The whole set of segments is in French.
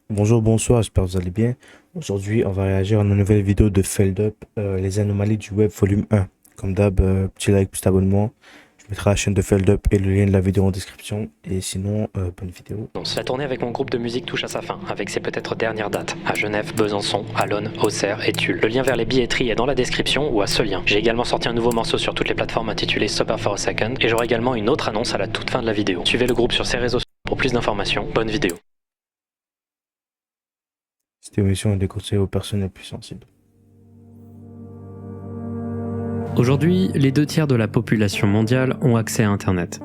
Bonjour, bonsoir, j'espère que vous allez bien. Aujourd'hui, on va réagir à une nouvelle vidéo de Feld Up, les anomalies du web volume 1. Comme d'hab, petit like, petit abonnement. Je mettrai la chaîne de Feld Up et le lien de la vidéo en description. Et sinon, bonne vidéo. La tournée avec mon groupe de musique touche à sa fin, avec ses peut-être dernières dates, à Genève, Besançon, Allonne, Auxerre et Tulle. Le lien vers les billetteries est dans la description ou à ce lien. J'ai également sorti un nouveau morceau sur toutes les plateformes intitulé Sober for a Second, et j'aurai également une autre annonce à la toute fin de la vidéo. Suivez le groupe sur ses réseaux sociaux pour plus d'informations. Bonne vidéo. Cette émission est déconseillée aux personnes les plus sensibles. Aujourd'hui, les 2 tiers de la population mondiale ont accès à Internet.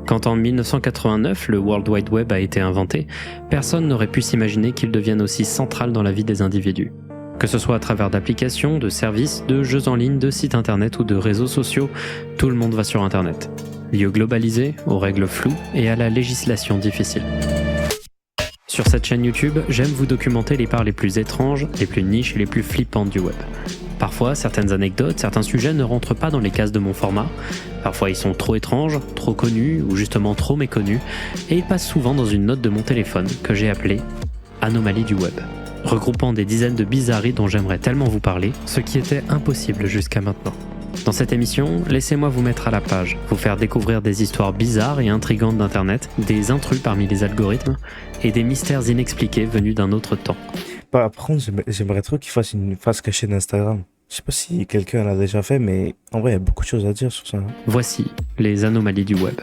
Quand en 1989, le World Wide Web a été inventé, personne n'aurait pu s'imaginer qu'il devienne aussi central dans la vie des individus. Que ce soit à travers d'applications, de services, de jeux en ligne, de sites internet ou de réseaux sociaux, tout le monde va sur Internet. Lieu globalisé, aux règles floues et à la législation difficile. Sur cette chaîne YouTube, j'aime vous documenter les parts les plus étranges, les plus niches et les plus flippantes du web. Parfois, certaines anecdotes, certains sujets ne rentrent pas dans les cases de mon format. Parfois, ils sont trop étranges, trop connus ou justement trop méconnus, et ils passent souvent dans une note de mon téléphone que j'ai appelée « Anomalie du web », regroupant des dizaines de bizarreries dont j'aimerais tellement vous parler, ce qui était impossible jusqu'à maintenant. Dans cette émission, laissez-moi vous mettre à la page, vous faire découvrir des histoires bizarres et intrigantes d'Internet, des intrus parmi les algorithmes, et des mystères inexpliqués venus d'un autre temps. Par contre, j'aimerais trop qu'il fasse une face cachée d'Instagram. Je sais pas si quelqu'un l'a déjà fait, mais en vrai, il y a beaucoup de choses à dire sur ça. Voici les anomalies du web.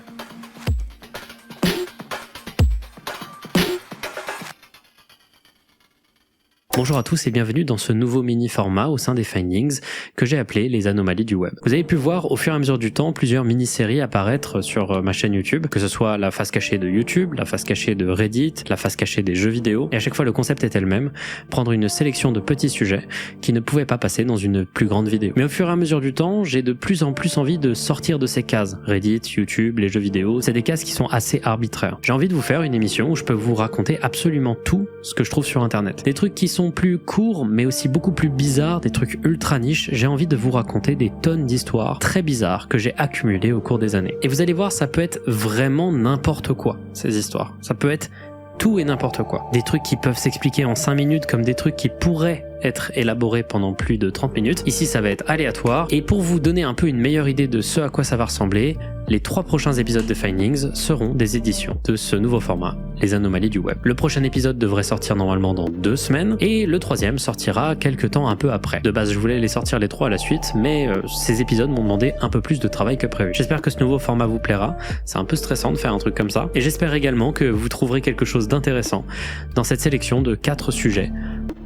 Bonjour à tous et bienvenue dans ce nouveau mini-format au sein des Findings que j'ai appelé les anomalies du web. Vous avez pu voir au fur et à mesure du temps plusieurs mini-séries apparaître sur ma chaîne YouTube, que ce soit la face cachée de YouTube, la face cachée de Reddit, la face cachée des jeux vidéo, et à chaque fois le concept était le même, prendre une sélection de petits sujets qui ne pouvaient pas passer dans une plus grande vidéo. Mais au fur et à mesure du temps, j'ai de plus en plus envie de sortir de ces cases. Reddit, YouTube, les jeux vidéo, c'est des cases qui sont assez arbitraires. J'ai envie de vous faire une émission où je peux vous raconter absolument tout ce que je trouve sur Internet. Des trucs qui sont plus courts mais aussi beaucoup plus bizarres, des trucs ultra niches. J'ai envie de vous raconter des tonnes d'histoires très bizarres que j'ai accumulées au cours des années. Et vous allez voir, ça peut être vraiment n'importe quoi, ces histoires. Ça peut être tout et n'importe quoi. Des trucs qui peuvent s'expliquer en 5 minutes comme des trucs qui pourraient être élaborés pendant plus de 30 minutes. Ici, ça va être aléatoire. Et pour vous donner un peu une meilleure idée de ce à quoi ça va ressembler, les 3 prochains épisodes de Findings seront des éditions de ce nouveau format, les anomalies du web. Le prochain épisode devrait sortir normalement dans 2 semaines et le 3e sortira quelques temps un peu après. De base, je voulais les sortir les 3 à la suite, mais ces épisodes m'ont demandé un peu plus de travail que prévu. J'espère que ce nouveau format vous plaira. C'est un peu stressant de faire un truc comme ça. Et j'espère également que vous trouverez quelque chose d'intéressant dans cette sélection de 4 sujets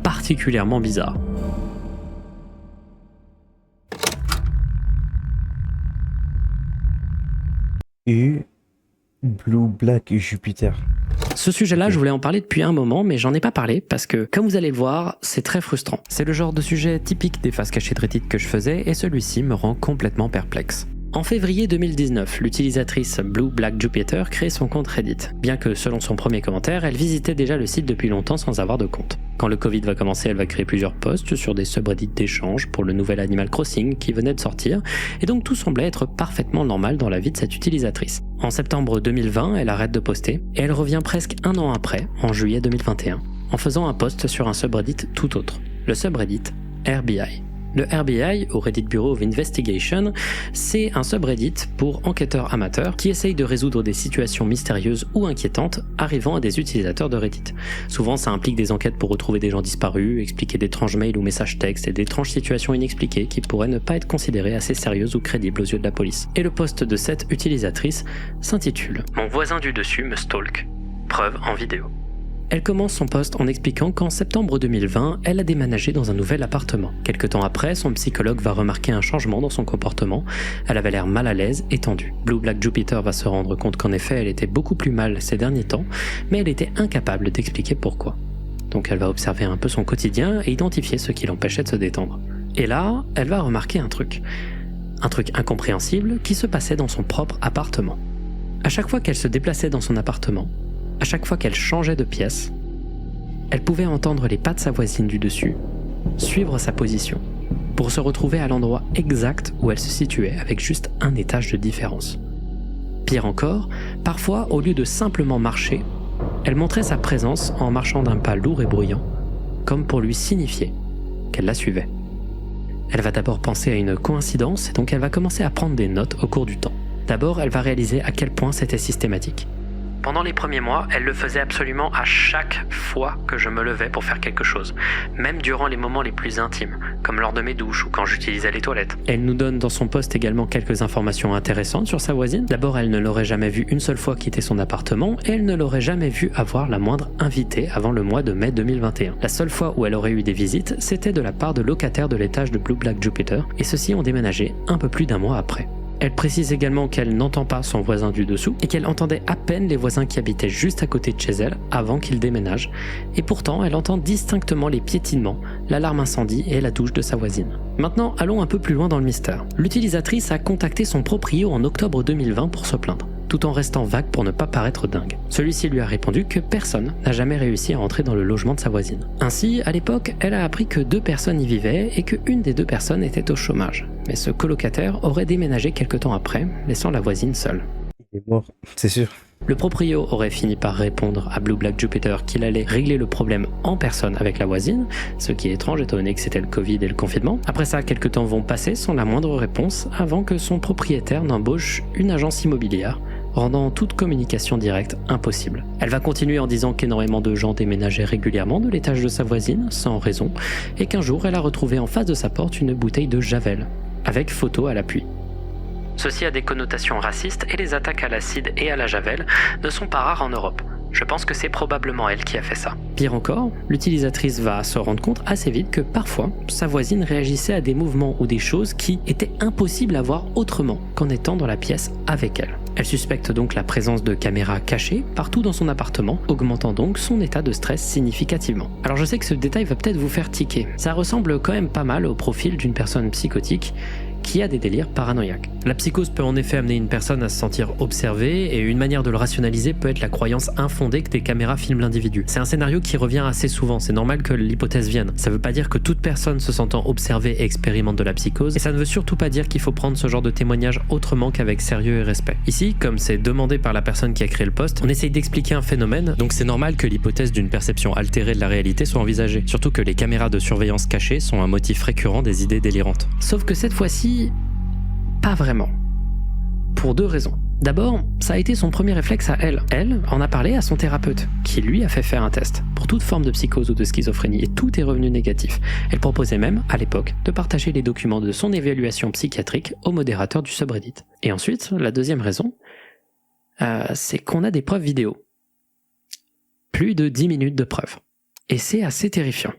particulièrement bizarres. U, Blue, Black et Jupiter. Ce sujet-là, je voulais en parler depuis un moment, mais j'en ai pas parlé parce que, comme vous allez le voir, c'est très frustrant. C'est le genre de sujet typique des faces cachées de Reddit que je faisais et celui-ci me rend complètement perplexe. En février 2019, l'utilisatrice Blue Black Jupiter crée son compte Reddit, bien que selon son premier commentaire, elle visitait déjà le site depuis longtemps sans avoir de compte. Quand le Covid va commencer, elle va créer plusieurs posts sur des subreddits d'échange pour le nouvel Animal Crossing qui venait de sortir, et donc tout semblait être parfaitement normal dans la vie de cette utilisatrice. En septembre 2020, elle arrête de poster, et elle revient presque un an après, en juillet 2021, en faisant un post sur un subreddit tout autre, le subreddit RBI. Le RBI, au Reddit Bureau of Investigation, c'est un subreddit pour enquêteurs amateurs qui essayent de résoudre des situations mystérieuses ou inquiétantes arrivant à des utilisateurs de Reddit. Souvent, ça implique des enquêtes pour retrouver des gens disparus, expliquer d'étranges mails ou messages textes et d'étranges situations inexpliquées qui pourraient ne pas être considérées assez sérieuses ou crédibles aux yeux de la police. Et le post de cette utilisatrice s'intitule « Mon voisin du dessus me stalk. Preuve en vidéo ». Elle commence son post en expliquant qu'en septembre 2020, elle a déménagé dans un nouvel appartement. Quelque temps après, son psychologue va remarquer un changement dans son comportement. Elle avait l'air mal à l'aise et tendue. Blue Black Jupiter va se rendre compte qu'en effet, elle était beaucoup plus mal ces derniers temps, mais elle était incapable d'expliquer pourquoi. Donc elle va observer un peu son quotidien et identifier ce qui l'empêchait de se détendre. Et là, elle va remarquer un truc incompréhensible qui se passait dans son propre appartement. À chaque fois qu'elle se déplaçait dans son appartement, à chaque fois qu'elle changeait de pièce, elle pouvait entendre les pas de sa voisine du dessus, suivre sa position, pour se retrouver à l'endroit exact où elle se situait avec juste un étage de différence. Pire encore, parfois, au lieu de simplement marcher, Elle montrait sa présence en marchant d'un pas lourd et bruyant, comme pour lui signifier qu'elle la suivait. Elle va d'abord penser à une coïncidence et donc elle va commencer à prendre des notes au cours du temps. D'abord, elle va réaliser à quel point c'était systématique. Pendant les premiers mois, elle le faisait absolument à chaque fois que je me levais pour faire quelque chose, même durant les moments les plus intimes, comme lors de mes douches ou quand j'utilisais les toilettes. Elle nous donne dans son post également quelques informations intéressantes sur sa voisine. D'abord, elle ne l'aurait jamais vue une seule fois quitter son appartement et elle ne l'aurait jamais vue avoir la moindre invitée avant le mois de mai 2021. La seule fois où elle aurait eu des visites, c'était de la part de locataires de l'étage de Blue Black Jupiter et ceux-ci ont déménagé un peu plus d'un mois après. Elle précise également qu'elle n'entend pas son voisin du dessous et qu'elle entendait à peine les voisins qui habitaient juste à côté de chez elle avant qu'ils déménagent. Et pourtant, elle entend distinctement les piétinements, l'alarme incendie et la douche de sa voisine. Maintenant, allons un peu plus loin dans le mystère. L'utilisatrice a contacté son proprio en octobre 2020 pour se plaindre, tout en restant vague pour ne pas paraître dingue. Celui-ci lui a répondu que personne n'a jamais réussi à entrer dans le logement de sa voisine. Ainsi, à l'époque, elle a appris que 2 personnes y vivaient et qu'une des 2 personnes était au chômage. Mais ce colocataire aurait déménagé quelque temps après, laissant la voisine seule. Il est mort, c'est sûr. Le proprio aurait fini par répondre à Blue Black Jupiter qu'il allait régler le problème en personne avec la voisine, ce qui est étrange étant donné que c'était le Covid et le confinement. Après ça, quelques temps vont passer sans la moindre réponse avant que son propriétaire n'embauche une agence immobilière, rendant toute communication directe impossible. Elle va continuer en disant qu'énormément de gens déménageaient régulièrement de l'étage de sa voisine, sans raison, et qu'un jour elle a retrouvé en face de sa porte une bouteille de Javel, avec photo à l'appui. Ceci a des connotations racistes et les attaques à l'acide et à la Javel ne sont pas rares en Europe. Je pense que c'est probablement elle qui a fait ça. Pire encore, l'utilisatrice va se rendre compte assez vite que parfois, sa voisine réagissait à des mouvements ou des choses qui étaient impossibles à voir autrement qu'en étant dans la pièce avec elle. Elle suspecte donc la présence de caméras cachées partout dans son appartement, augmentant donc son état de stress significativement. Alors je sais que ce détail va peut-être vous faire tiquer. Ça ressemble quand même pas mal au profil d'une personne psychotique qui a des délires paranoïaques. La psychose peut en effet amener une personne à se sentir observée et une manière de le rationaliser peut être la croyance infondée que des caméras filment l'individu. C'est un scénario qui revient assez souvent, c'est normal que l'hypothèse vienne. Ça veut pas dire que toute personne se sentant observée expérimente de la psychose et ça ne veut surtout pas dire qu'il faut prendre ce genre de témoignage autrement qu'avec sérieux et respect. Ici, comme c'est demandé par la personne qui a créé le post, on essaye d'expliquer un phénomène, donc c'est normal que l'hypothèse d'une perception altérée de la réalité soit envisagée, surtout que les caméras de surveillance cachées sont un motif récurrent des idées délirantes. Sauf que cette fois-ci, pas vraiment. Pour 2 raisons. D'abord, ça a été son premier réflexe à elle. Elle en a parlé à son thérapeute, qui lui a fait faire un test pour toute forme de psychose ou de schizophrénie, et tout est revenu négatif. Elle proposait même, à l'époque, de partager les documents de son évaluation psychiatrique au modérateur du subreddit. Et ensuite, la deuxième raison, c'est qu'on a des preuves vidéo. Plus de 10 minutes de preuves. Et c'est assez terrifiant.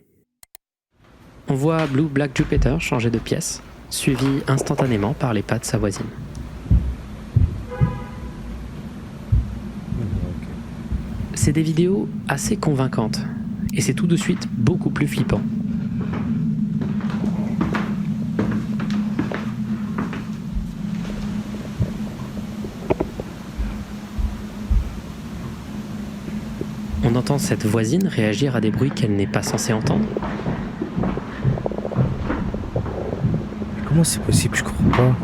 On voit Blue Black Jupiter changer de pièce, suivi instantanément par les pas de sa voisine. C'est des vidéos assez convaincantes, et c'est tout de suite beaucoup plus flippant. On entend cette voisine réagir à des bruits qu'elle n'est pas censée entendre. Comment c'est possible? Je comprends pas.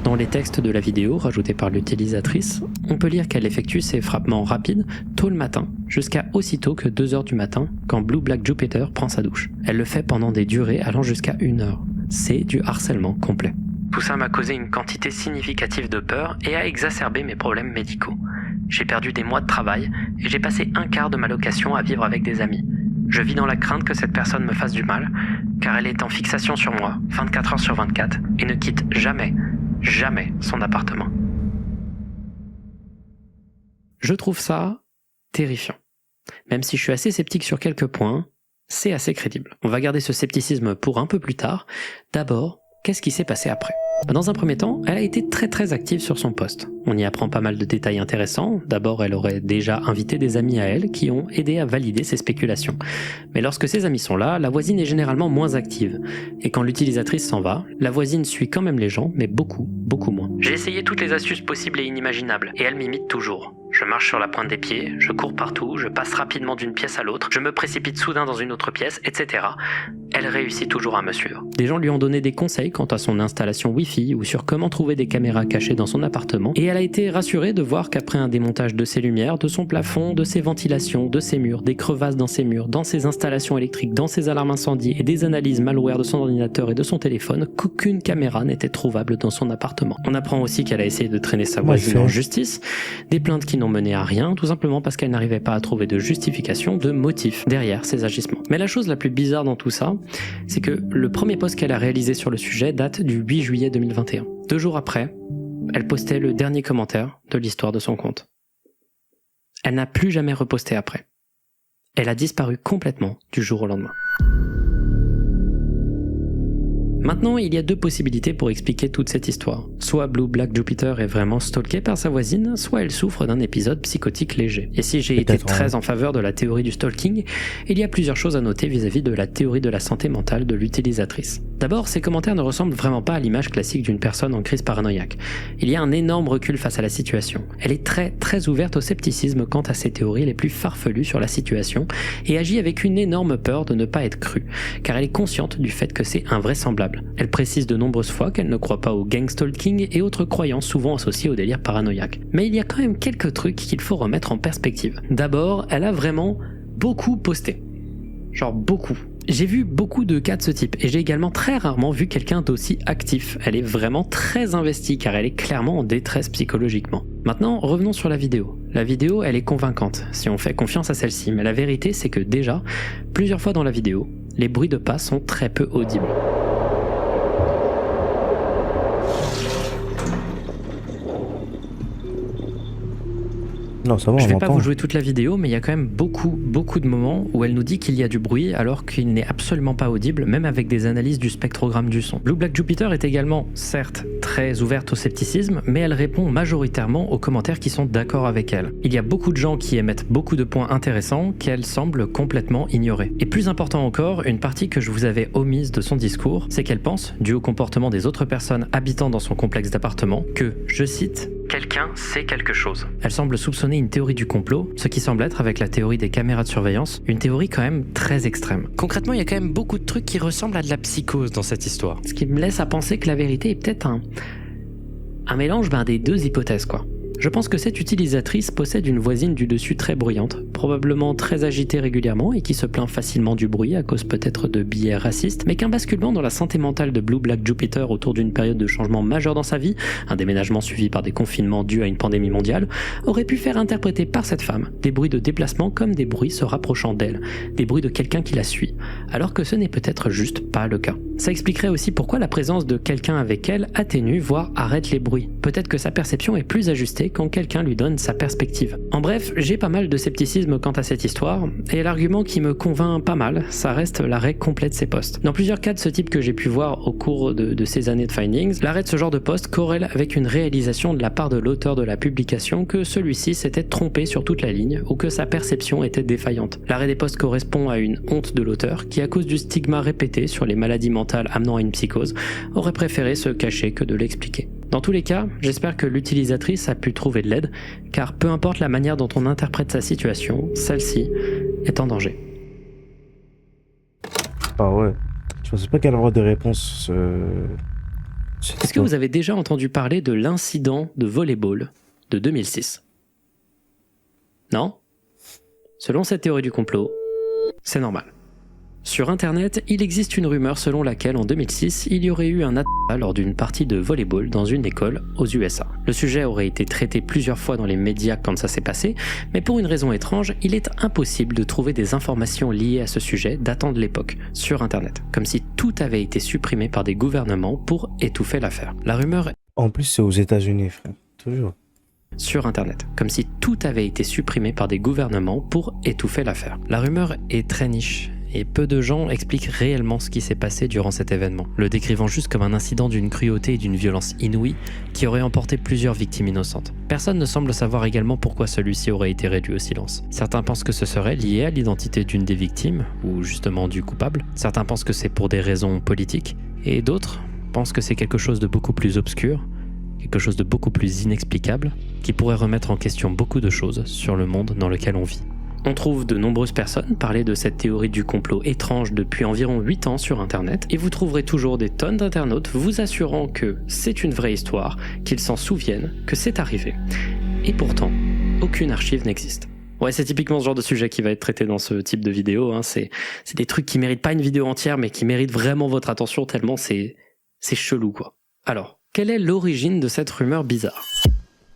Dans les textes de la vidéo rajoutés par l'utilisatrice, on peut lire qu'elle effectue ses frappements rapides tôt le matin, jusqu'à aussitôt que 2h du matin, quand Blue Black Jupiter prend sa douche. Elle le fait pendant des durées allant jusqu'à 1h. C'est du harcèlement complet. Tout ça m'a causé une quantité significative de peur et a exacerbé mes problèmes médicaux. J'ai perdu des mois de travail et j'ai passé 1/4 de ma location à vivre avec des amis. Je vis dans la crainte que cette personne me fasse du mal, car elle est en fixation sur moi, 24 heures sur 24, et ne quitte jamais son appartement. Je trouve ça terrifiant. Même si je suis assez sceptique sur quelques points, c'est assez crédible. On va garder ce scepticisme pour un peu plus tard. D'abord, qu'est-ce qui s'est passé après ? Dans un premier temps, elle a été très active sur son post. On y apprend pas mal de détails intéressants. D'abord, elle aurait déjà invité des amis à elle qui ont aidé à valider ses spéculations. Mais lorsque ses amis sont là, la voisine est généralement moins active. Et quand l'utilisatrice s'en va, la voisine suit quand même les gens, mais beaucoup moins. J'ai essayé toutes les astuces possibles et inimaginables, et elle m'imite toujours. Je marche sur la pointe des pieds, je cours partout, je passe rapidement d'une pièce à l'autre, je me précipite soudain dans une autre pièce, etc. elle réussit toujours à me suivre. Des gens lui ont donné des conseils quant à son installation Wi-Fi ou sur comment trouver des caméras cachées dans son appartement, et elle a été rassurée de voir qu'après un démontage de ses lumières, de son plafond, de ses ventilations, de ses murs, des crevasses dans ses murs, dans ses installations électriques, dans ses alarmes incendie et des analyses malware de son ordinateur et de son téléphone, qu'aucune caméra n'était trouvable dans son appartement. On apprend aussi qu'elle a essayé de traîner sa voisine en justice, des plaintes qui n'ont mené à rien, tout simplement parce qu'elle n'arrivait pas à trouver de justification, de motif derrière ses agissements. Mais la chose la plus bizarre dans tout ça, c'est que le premier post qu'elle a réalisé sur le sujet date du 8 juillet 2021. 2 jours après, elle postait le dernier commentaire de l'histoire de son compte. Elle n'a plus jamais reposté après. Elle a disparu complètement du jour au lendemain. Maintenant, il y a 2 possibilités pour expliquer toute cette histoire. Soit Blue Black Jupiter est vraiment stalkée par sa voisine, soit elle souffre d'un épisode psychotique léger. Et si j'ai été très en faveur de la théorie du stalking, il y a plusieurs choses à noter vis-à-vis de la théorie de la santé mentale de l'utilisatrice. D'abord, ces commentaires ne ressemblent vraiment pas à l'image classique d'une personne en crise paranoïaque. Il y a un énorme recul face à la situation. Elle est très ouverte au scepticisme quant à ses théories les plus farfelues sur la situation et agit avec une énorme peur de ne pas être crue, car elle est consciente du fait que c'est invraisemblable. Elle précise de nombreuses fois qu'elle ne croit pas au gang stalking et autres croyances souvent associées au délire paranoïaque. Mais il y a quand même quelques trucs qu'il faut remettre en perspective. D'abord, elle a vraiment beaucoup posté. Genre beaucoup. J'ai vu beaucoup de cas de ce type et j'ai également très rarement vu quelqu'un d'aussi actif. Elle est vraiment très investie car elle est clairement en détresse psychologiquement. Maintenant, revenons sur la vidéo. La vidéo, elle est convaincante si on fait confiance à celle-ci, mais la vérité c'est que déjà, plusieurs fois dans la vidéo, les bruits de pas sont très peu audibles. Non, ça va, je vais pas vous jouer toute la vidéo, mais il y a quand même beaucoup de moments où elle nous dit qu'il y a du bruit alors qu'il n'est absolument pas audible, même avec des analyses du spectrogramme du son. Blue Black Jupiter est également, certes, très ouverte au scepticisme, mais elle répond majoritairement aux commentaires qui sont d'accord avec elle. Il y a beaucoup de gens qui émettent beaucoup de points intéressants qu'elle semble complètement ignorer. Et plus important encore, une partie que je vous avais omise de son discours, c'est qu'elle pense, dû au comportement des autres personnes habitant dans son complexe d'appartements, que, je cite, quelqu'un sait quelque chose. Elle semble soupçonner une théorie du complot, ce qui semble être, avec la théorie des caméras de surveillance, une théorie quand même très extrême. Concrètement, il y a quand même beaucoup de trucs qui ressemblent à de la psychose dans cette histoire. Ce qui me laisse à penser que la vérité est peut-être un mélange des 2 hypothèses, quoi. Je pense que cette utilisatrice possède une voisine du dessus très bruyante, probablement très agitée régulièrement et qui se plaint facilement du bruit à cause peut-être de biais racistes, mais qu'un basculement dans la santé mentale de Blue Black Jupiter autour d'une période de changement majeur dans sa vie, un déménagement suivi par des confinements dus à une pandémie mondiale, aurait pu faire interpréter par cette femme des bruits de déplacement comme des bruits se rapprochant d'elle, des bruits de quelqu'un qui la suit, alors que ce n'est peut-être juste pas le cas. Ça expliquerait aussi pourquoi la présence de quelqu'un avec elle atténue, voire arrête les bruits. Peut-être que sa perception est plus ajustée quand quelqu'un lui donne sa perspective. En bref, j'ai pas mal de scepticisme quant à cette histoire, et l'argument qui me convainc pas mal, ça reste l'arrêt complet de ces posts. Dans plusieurs cas de ce type que j'ai pu voir au cours de ces années de findings, l'arrêt de ce genre de post corrèle avec une réalisation de la part de l'auteur de la publication que celui-ci s'était trompé sur toute la ligne ou que sa perception était défaillante. L'arrêt des posts correspond à une honte de l'auteur qui, à cause du stigma répété sur les maladies mentales amenant à une psychose, aurait préféré se cacher que de l'expliquer. Dans tous les cas, j'espère que l'utilisatrice a pu trouver de l'aide, car peu importe la manière dont on interprète sa situation, celle-ci est en danger. Ah ouais, je pensais pas qu'elle aurait des réponses. Est-ce que vous avez déjà entendu parler de l'incident de volleyball de 2006 ? Non ? Selon cette théorie du complot, c'est normal. Sur internet, il existe une rumeur selon laquelle en 2006, il y aurait eu un attentat lors d'une partie de volleyball dans une école aux USA. Le sujet aurait été traité plusieurs fois dans les médias quand ça s'est passé, mais pour une raison étrange, il est impossible de trouver des informations liées à ce sujet datant de l'époque, sur internet, comme si tout avait été supprimé par des gouvernements pour étouffer l'affaire. La rumeur... En plus, c'est aux États-Unis, frère. Toujours. Sur internet, comme si tout avait été supprimé par des gouvernements pour étouffer l'affaire. La rumeur est très niche, et peu de gens expliquent réellement ce qui s'est passé durant cet événement, le décrivant juste comme un incident d'une cruauté et d'une violence inouïe qui aurait emporté plusieurs victimes innocentes. Personne ne semble savoir également pourquoi celui-ci aurait été réduit au silence. Certains pensent que ce serait lié à l'identité d'une des victimes, ou justement du coupable. Certains pensent que c'est pour des raisons politiques, et d'autres pensent que c'est quelque chose de beaucoup plus obscur, quelque chose de beaucoup plus inexplicable, qui pourrait remettre en question beaucoup de choses sur le monde dans lequel on vit. On trouve de nombreuses personnes parler de cette théorie du complot étrange depuis environ 8 ans sur internet, et vous trouverez toujours des tonnes d'internautes vous assurant que c'est une vraie histoire, qu'ils s'en souviennent, que c'est arrivé. Et pourtant, aucune archive n'existe. Ouais, c'est typiquement ce genre de sujet qui va être traité dans ce type de vidéo, hein. C'est des trucs qui méritent pas une vidéo entière, mais qui méritent vraiment votre attention tellement c'est chelou, quoi. Alors, quelle est l'origine de cette rumeur bizarre ?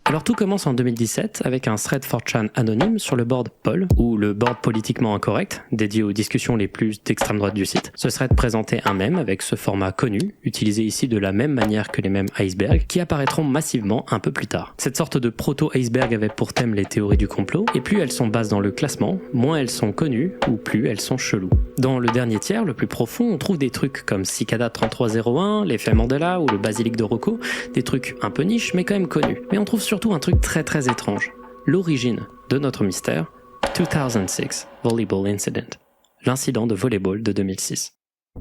Alors tout commence en 2017 avec un thread 4chan anonyme sur le board Poll, ou le board politiquement incorrect, dédié aux discussions les plus d'extrême droite du site. Ce thread présentait un mème avec ce format connu, utilisé ici de la même manière que les mèmes iceberg, qui apparaîtront massivement un peu plus tard. Cette sorte de proto-iceberg avait pour thème les théories du complot, et plus elles sont basses dans le classement, moins elles sont connues, ou plus elles sont cheloues. Dans le dernier tiers, le plus profond, on trouve des trucs comme Cicada 3301, l'effet Mandela ou le basilic de Rocco, des trucs un peu niches mais quand même connus. Mais on trouve surtout un truc très très étrange, l'origine de notre mystère, 2006 Volleyball Incident, l'incident de volleyball de 2006.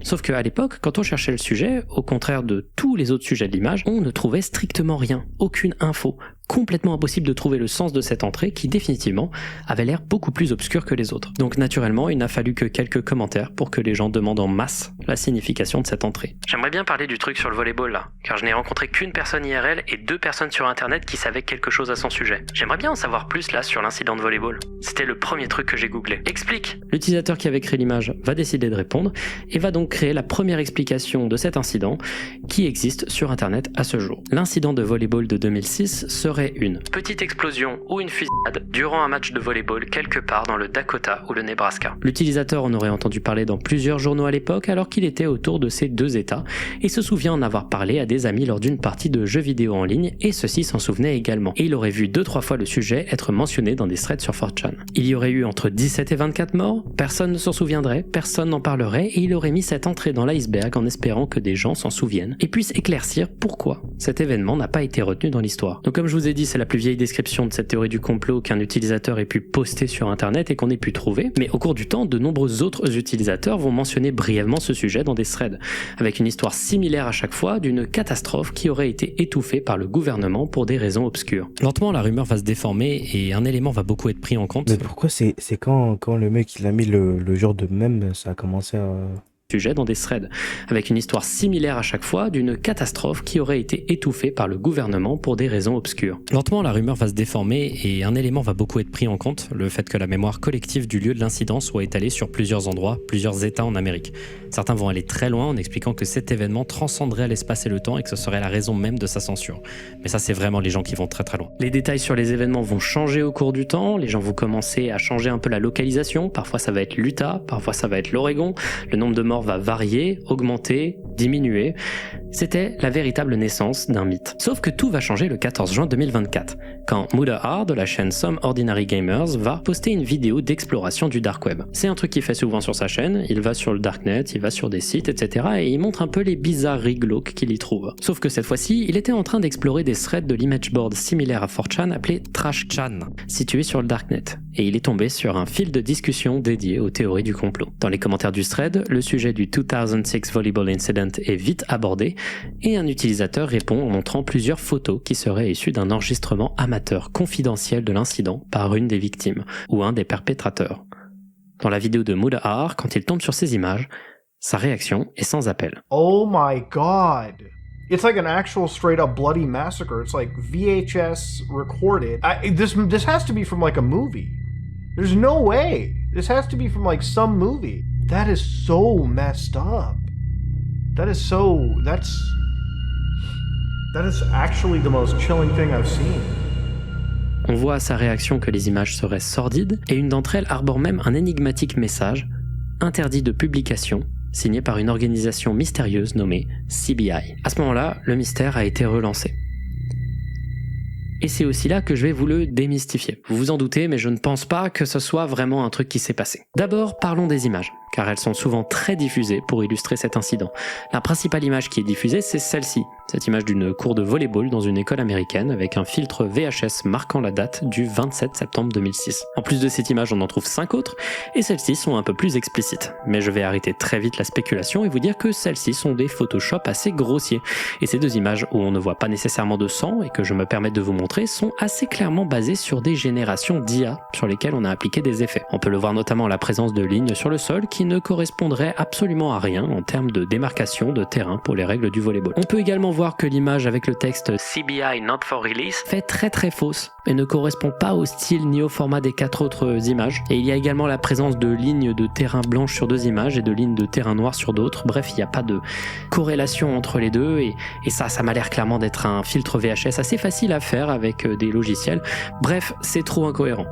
Sauf qu'à l'époque, quand on cherchait le sujet, au contraire de tous les autres sujets de l'image, on ne trouvait strictement rien, aucune info. Complètement impossible de trouver le sens de cette entrée qui définitivement avait l'air beaucoup plus obscure que les autres. Donc naturellement, il n'a fallu que quelques commentaires pour que les gens demandent en masse la signification de cette entrée. J'aimerais bien parler du truc sur le volleyball là, car je n'ai rencontré qu'une personne IRL et 2 personnes sur internet qui savaient quelque chose à son sujet. J'aimerais bien en savoir plus là sur l'incident de volleyball. C'était le premier truc que j'ai googlé. Explique ! L'utilisateur qui avait créé l'image va décider de répondre et va donc créer la première explication de cet incident qui existe sur internet à ce jour. L'incident de volleyball de 2006 serait une petite explosion ou une fusillade durant un match de volleyball quelque part dans le Dakota ou le Nebraska. L'utilisateur en aurait entendu parler dans plusieurs journaux à l'époque alors qu'il était autour de ces 2 états et se souvient en avoir parlé à des amis lors d'une partie de jeux vidéo en ligne et ceux-ci s'en souvenaient également. Et il aurait vu 2-3 fois le sujet être mentionné dans des threads sur 4chan. Il y aurait eu entre 17 et 24 morts, personne ne s'en souviendrait, personne n'en parlerait et il aurait mis cette entrée dans l'iceberg en espérant que des gens s'en souviennent et puissent éclaircir pourquoi cet événement n'a pas été retenu dans l'histoire. Donc comme je vous ai dit, c'est la plus vieille description de cette théorie du complot qu'un utilisateur ait pu poster sur internet et qu'on ait pu trouver, mais au cours du temps, de nombreux autres utilisateurs vont mentionner brièvement ce sujet dans des threads, avec une histoire similaire à chaque fois d'une catastrophe qui aurait été étouffée par le gouvernement pour des raisons obscures. Lentement, la rumeur va se déformer et un élément va beaucoup être pris en compte. Mais pourquoi c'est quand le mec il a mis le genre de mème, ça a commencé à... sujet dans des threads, avec une histoire similaire à chaque fois d'une catastrophe qui aurait été étouffée par le gouvernement pour des raisons obscures. Lentement, la rumeur va se déformer et un élément va beaucoup être pris en compte, le fait que la mémoire collective du lieu de l'incident soit étalée sur plusieurs endroits, plusieurs États en Amérique. Certains vont aller très loin en expliquant que cet événement transcenderait l'espace et le temps et que ce serait la raison même de sa censure. Mais ça, c'est vraiment les gens qui vont très très loin. Les détails sur les événements vont changer au cours du temps, les gens vont commencer à changer un peu la localisation, parfois ça va être l'Utah, parfois ça va être l'Oregon, le nombre de morts va varier, augmenter, diminuer. C'était la véritable naissance d'un mythe. Sauf que tout va changer le 14 juin 2024, quand Mudahar de la chaîne Some Ordinary Gamers va poster une vidéo d'exploration du dark web. C'est un truc qu'il fait souvent sur sa chaîne, il va sur le darknet, il va sur des sites, etc. et il montre un peu les bizarreries glauques qu'il y trouve. Sauf que cette fois-ci, il était en train d'explorer des threads de l'image board similaire à 4chan appelé TrashChan, situé sur le darknet, et il est tombé sur un fil de discussion dédié aux théories du complot. Dans les commentaires du thread, le sujet du 2006 Volleyball Incident est vite abordé, et un utilisateur répond en montrant plusieurs photos qui seraient issues d'un enregistrement amateur confidentiel de l'incident par une des victimes, ou un des perpétrateurs. Dans la vidéo de Mudahar, quand il tombe sur ces images, sa réaction est sans appel. Oh my god. It's like an actual straight up bloody massacre. It's like VHS recorded. This has to be from like a movie. There's no way. This has to be from like some movie. That is so messed up. That is actually the most chilling thing I've seen. On voit à sa réaction que les images seraient sordides, et une d'entre elles arbore même un énigmatique message, interdit de publication, signé par une organisation mystérieuse nommée CBI. À ce moment-là, le mystère a été relancé. Et c'est aussi là que je vais vous le démystifier. Vous vous en doutez, mais je ne pense pas que ce soit vraiment un truc qui s'est passé. D'abord, parlons des images. car elles sont souvent très diffusées pour illustrer cet incident. La principale image qui est diffusée, c'est celle-ci, cette image d'une cour de volley-ball dans une école américaine avec un filtre VHS marquant la date du 27 septembre 2006. En plus de cette image, on en trouve 5 autres, et celles-ci sont un peu plus explicites. Mais je vais arrêter très vite la spéculation et vous dire que celles-ci sont des Photoshop assez grossiers. Et ces deux images où on ne voit pas nécessairement de sang et que je me permets de vous montrer sont assez clairement basées sur des générations d'IA sur lesquelles on a appliqué des effets. On peut le voir notamment à la présence de lignes sur le sol qui ne correspondraient absolument à rien en termes de démarcation de terrain pour les règles du volleyball. On peut également voir que l'image avec le texte CBI Not for Release fait très fausse et ne correspond pas au style ni au format des 4 autres images. Et il y a également la présence de lignes de terrain blanches sur 2 images et de lignes de terrain noir sur d'autres. Bref, il n'y a pas de corrélation entre les deux et ça m'a l'air clairement d'être un filtre VHS assez facile à faire avec des logiciels. Bref, c'est trop incohérent.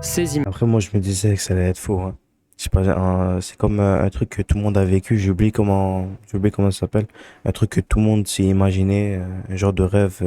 Après, moi, je me disais que ça allait être faux, hein. C'est pas c'est comme un truc que tout le monde a vécu. J'ai oublié comment ça s'appelle. Un truc que tout le monde s'est imaginé, un genre de rêve.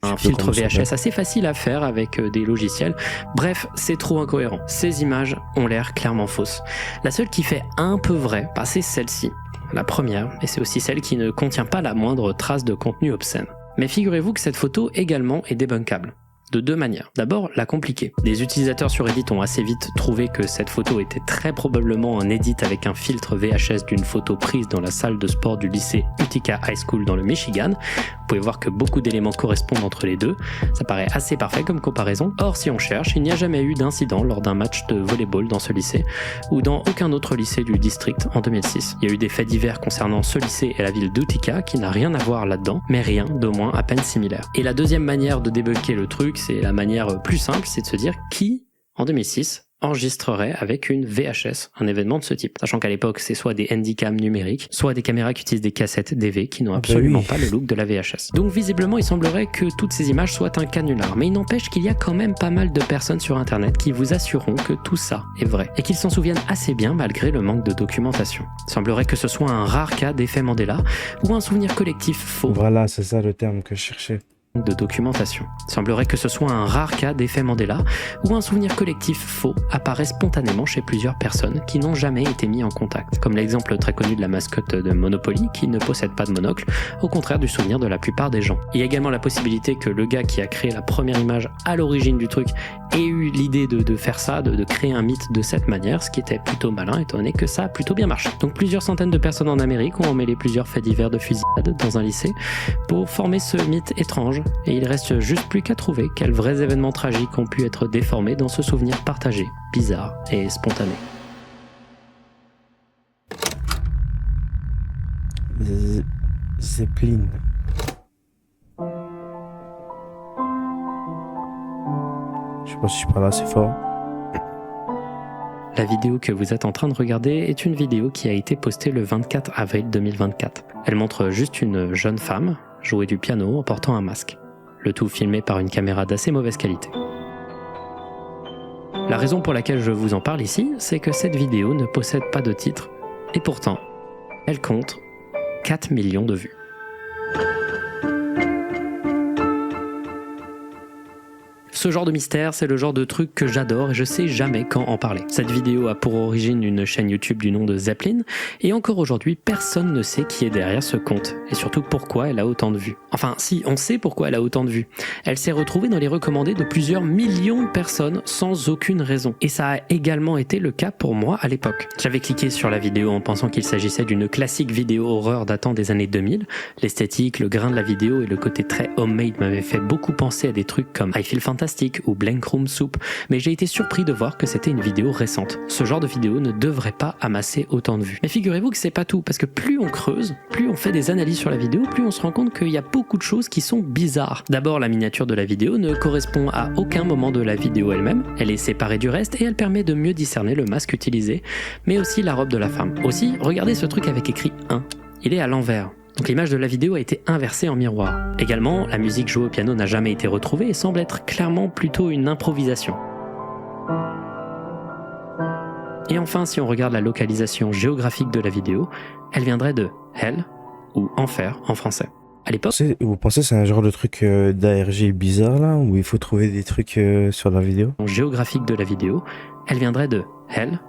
Un filtre VHS assez facile à faire avec des logiciels. Bref, c'est trop incohérent. Ces images ont l'air clairement fausses. La seule qui fait un peu vrai, c'est celle-ci. La première, et c'est aussi celle qui ne contient pas la moindre trace de contenu obscène. Mais figurez-vous que cette photo également est débunkable. De 2 manières. D'abord, la compliquer. Des utilisateurs sur Reddit ont assez vite trouvé que cette photo était très probablement un edit avec un filtre VHS d'une photo prise dans la salle de sport du lycée Utica High School dans le Michigan. Vous pouvez voir que beaucoup d'éléments correspondent entre les deux. Ça paraît assez parfait comme comparaison. Or, si on cherche, il n'y a jamais eu d'incident lors d'un match de volleyball dans ce lycée ou dans aucun autre lycée du district en 2006. Il y a eu des faits divers concernant ce lycée et la ville d'Utica qui n'a rien à voir là-dedans, mais rien d'au moins à peine similaire. Et la deuxième manière de débunker le truc, c'est la manière plus simple, c'est de se dire qui, en 2006, enregistrerait avec une VHS un événement de ce type. Sachant qu'à l'époque, c'est soit des handycams numériques, soit des caméras qui utilisent des cassettes DV qui n'ont absolument pas le look de la VHS. Donc visiblement, il semblerait que toutes ces images soient un canular. Mais il n'empêche qu'il y a quand même pas mal de personnes sur Internet qui vous assureront que tout ça est vrai et qu'ils s'en souviennent assez bien malgré le manque de documentation. Il semblerait que ce soit un rare cas d'effet Mandela ou un souvenir collectif faux. Voilà, c'est ça le terme que je cherchais. De documentation. Il semblerait que ce soit un rare cas d'effet Mandela où un souvenir collectif faux apparaît spontanément chez plusieurs personnes qui n'ont jamais été mis en contact, comme l'exemple très connu de la mascotte de Monopoly qui ne possède pas de monocle, au contraire du souvenir de la plupart des gens. Il y a également la possibilité que le gars qui a créé la première image à l'origine du truc ait eu l'idée de faire ça, de créer un mythe de cette manière, ce qui était plutôt malin étant donné que ça a plutôt bien marché. Donc plusieurs centaines de personnes en Amérique ont emmêlé plusieurs faits divers de fusillade dans un lycée pour former ce mythe étrange. Et il reste juste plus qu'à trouver quels vrais événements tragiques ont pu être déformés dans ce souvenir partagé, bizarre et spontané. Zeppelin. Je sais pas si je parle assez fort. La vidéo que vous êtes en train de regarder est une vidéo qui a été postée le 24 avril 2024. Elle montre juste une jeune femme jouer du piano en portant un masque. Le tout filmé par une caméra d'assez mauvaise qualité. La raison pour laquelle je vous en parle ici, c'est que cette vidéo ne possède pas de titre, et pourtant, elle compte 4 millions de vues. Ce genre de mystère, c'est le genre de truc que j'adore et je sais jamais quand en parler. Cette vidéo a pour origine une chaîne YouTube du nom de Zeppelin, et encore aujourd'hui, personne ne sait qui est derrière ce compte, et surtout pourquoi elle a autant de vues. Enfin, si, on sait pourquoi elle a autant de vues. Elle s'est retrouvée dans les recommandés de plusieurs millions de personnes sans aucune raison. Et ça a également été le cas pour moi à l'époque. J'avais cliqué sur la vidéo en pensant qu'il s'agissait d'une classique vidéo horreur datant des années 2000. L'esthétique, le grain de la vidéo et le côté très homemade m'avaient fait beaucoup penser à des trucs comme I Feel Fantastic ou Blank Room Soup, mais j'ai été surpris de voir que c'était une vidéo récente. Ce genre de vidéo ne devrait pas amasser autant de vues. Mais figurez-vous que c'est pas tout, parce que plus on creuse, plus on fait des analyses sur la vidéo, plus on se rend compte qu'il y a beaucoup de choses qui sont bizarres. D'abord, la miniature de la vidéo ne correspond à aucun moment de la vidéo elle-même, elle est séparée du reste et elle permet de mieux discerner le masque utilisé, mais aussi la robe de la femme. Aussi, regardez ce truc avec écrit 1. Il est à l'envers. Donc l'image de la vidéo a été inversée en miroir. Également, la musique jouée au piano n'a jamais été retrouvée et semble être clairement plutôt une improvisation. Et enfin, si on regarde la localisation géographique de la vidéo, elle viendrait de Hell ou Enfer en français. À l'époque, Vous pensez que c'est un genre de truc d'ARG bizarre là, où il faut trouver des trucs sur la vidéo? géographique de la vidéo, elle viendrait de Hell